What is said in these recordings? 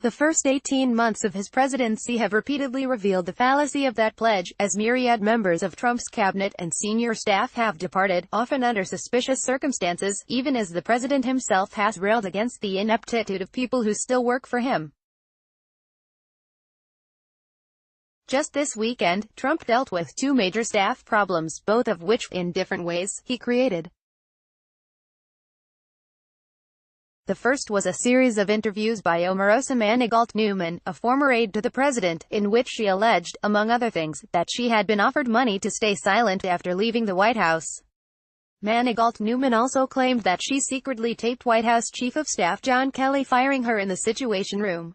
The first 18 months of his presidency have repeatedly revealed the fallacy of that pledge, as myriad members of Trump's cabinet and senior staff have departed, often under suspicious circumstances, even as the president himself has railed against the ineptitude of people who still work for him. Just this weekend, Trump dealt with two major staff problems, both of which, in different ways, he created. The first was a series of interviews by Omarosa Manigault-Newman, a former aide to the president, in which she alleged, among other things, that she had been offered money to stay silent after leaving the White House. Manigault-Newman also claimed that she secretly taped White House Chief of Staff John Kelly firing her in the Situation Room.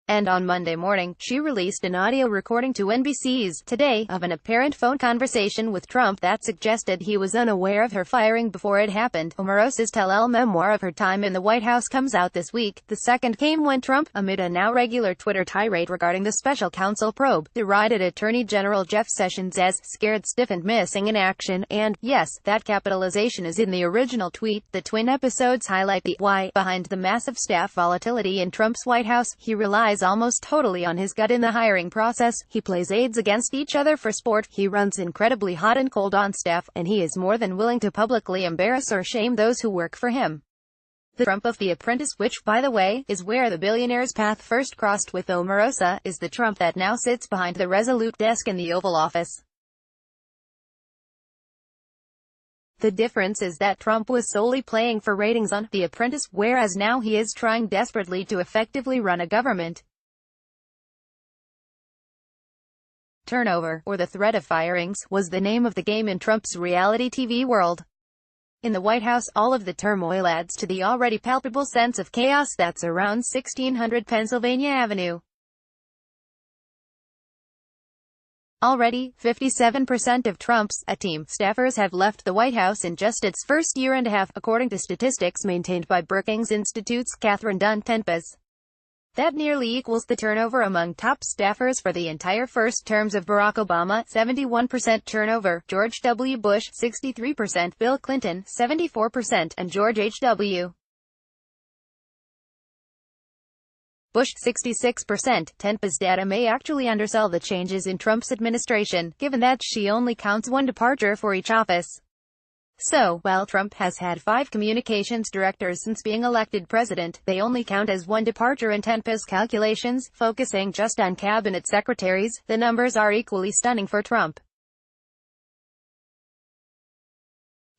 And on Monday morning, she released an audio recording to NBC's Today of an apparent phone conversation with Trump that suggested he was unaware of her firing before it happened. Omarosa's tell-all memoir of her time in the White House comes out this week. The second came when Trump, amid a now regular Twitter tirade regarding the special counsel probe, derided Attorney General Jeff Sessions as scared, stiff and missing in action, and, yes, that capitalization is in the original tweet. The twin episodes highlight the why behind the massive staff volatility in Trump's White House. He relies almost totally on his gut in the hiring process. He plays aides against each other for sport. He runs incredibly hot and cold on staff, and he is more than willing to publicly embarrass or shame those who work for him. The Trump of The Apprentice, which, by the way, is where the billionaire's path first crossed with Omarosa, is the Trump that now sits behind the resolute desk in the Oval Office. The difference is that Trump was solely playing for ratings on The Apprentice, whereas now he is trying desperately to effectively run a government. Turnover, or the threat of firings, was the name of the game in Trump's reality TV world. In the White House, all of the turmoil adds to the already palpable sense of chaos that surrounds 1600 Pennsylvania Avenue. Already, 57% of Trump's team staffers have left the White House in just its first year and a half, according to statistics maintained by Brookings Institute's Catherine Dunn-Tempest. That nearly equals the turnover among top staffers for the entire first terms of Barack Obama, 71% turnover, George W. Bush, 63%, Bill Clinton, 74%, and George H.W. Bush, 66%. Tempest's data may actually undersell the changes in Trump's administration, given that she only counts one departure for each office. So, while Trump has had 5 communications directors since being elected president, they only count as one departure in Tempest's calculations. Focusing just on cabinet secretaries, the numbers are equally stunning for Trump.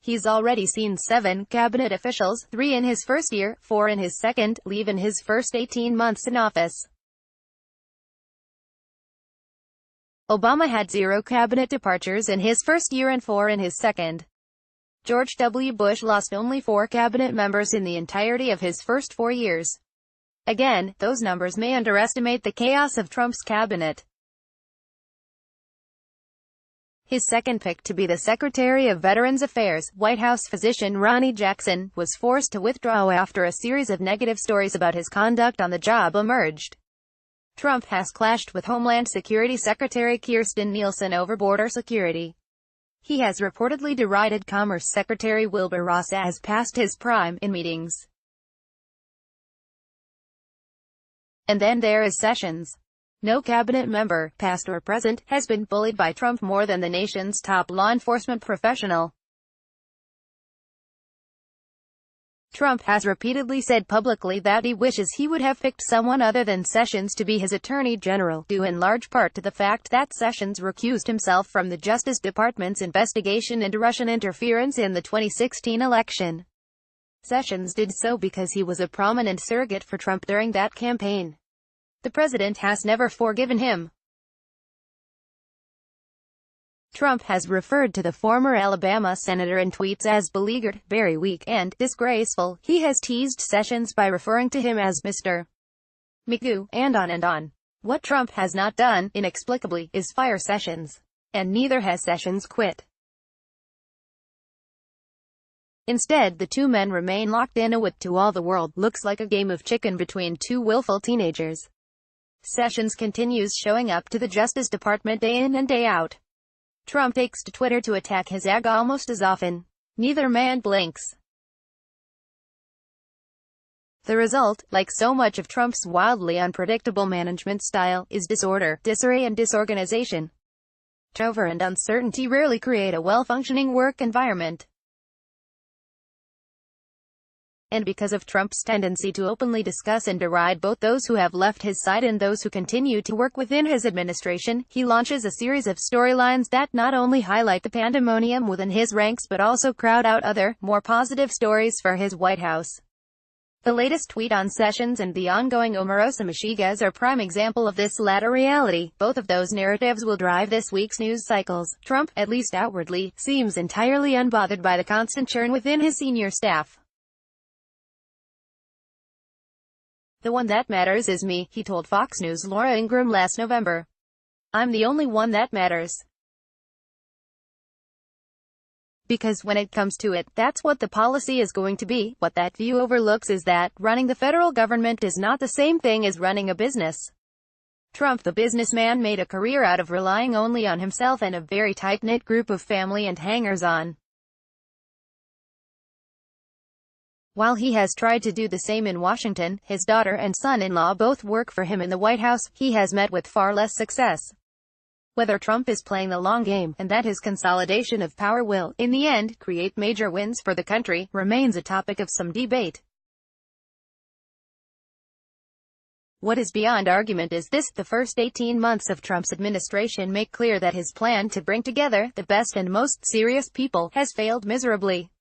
He's already seen 7 cabinet officials, 3 in his first year, 4 in his second, leave in his first 18 months in office. Obama had 0 cabinet departures in his first year and 4 in his second. George W. Bush lost only 4 cabinet members in the entirety of his first 4 years. Again, those numbers may underestimate the chaos of Trump's cabinet. His second pick to be the Secretary of Veterans Affairs, White House physician Ronny Jackson, was forced to withdraw after a series of negative stories about his conduct on the job emerged. Trump has clashed with Homeland Security Secretary Kirstjen Nielsen over border security. He has reportedly derided Commerce Secretary Wilbur Ross as past his prime in meetings. And then there is Sessions. No cabinet member, past or present, has been bullied by Trump more than the nation's top law enforcement professional. Trump has repeatedly said publicly that he wishes he would have picked someone other than Sessions to be his attorney general, due in large part to the fact that Sessions recused himself from the Justice Department's investigation into Russian interference in the 2016 election. Sessions did so because he was a prominent surrogate for Trump during that campaign. The president has never forgiven him. Trump has referred to the former Alabama senator in tweets as beleaguered, very weak, and disgraceful. He has teased Sessions by referring to him as Mr. McGoo, and on and on. What Trump has not done, inexplicably, is fire Sessions. And neither has Sessions quit. Instead, the two men remain locked in a what to all the world looks like a game of chicken between two willful teenagers. Sessions continues showing up to the Justice Department day in and day out. Trump takes to Twitter to attack his AG almost as often. Neither man blinks. The result, like so much of Trump's wildly unpredictable management style, is disorder, disarray and disorganization. Turnover and uncertainty rarely create a well-functioning work environment. And because of Trump's tendency to openly discuss and deride both those who have left his side and those who continue to work within his administration, he launches a series of storylines that not only highlight the pandemonium within his ranks but also crowd out other, more positive stories for his White House. The latest tweet on Sessions and the ongoing Omarosa Michigas are prime example of this latter reality. Both of those narratives will drive this week's news cycles. Trump, at least outwardly, seems entirely unbothered by the constant churn within his senior staff. "The one that matters is me," he told Fox News' Laura Ingraham last November. "I'm the only one that matters. Because when it comes to it, that's what the policy is going to be." What that view overlooks is that running the federal government is not the same thing as running a business. Trump, the businessman, made a career out of relying only on himself and a very tight-knit group of family and hangers-on. While he has tried to do the same in Washington, his daughter and son-in-law both work for him in the White House, he has met with far less success. Whether Trump is playing the long game, and that his consolidation of power will, in the end, create major wins for the country, remains a topic of some debate. What is beyond argument is this: the first 18 months of Trump's administration make clear that his plan to bring together the best and most serious people has failed miserably.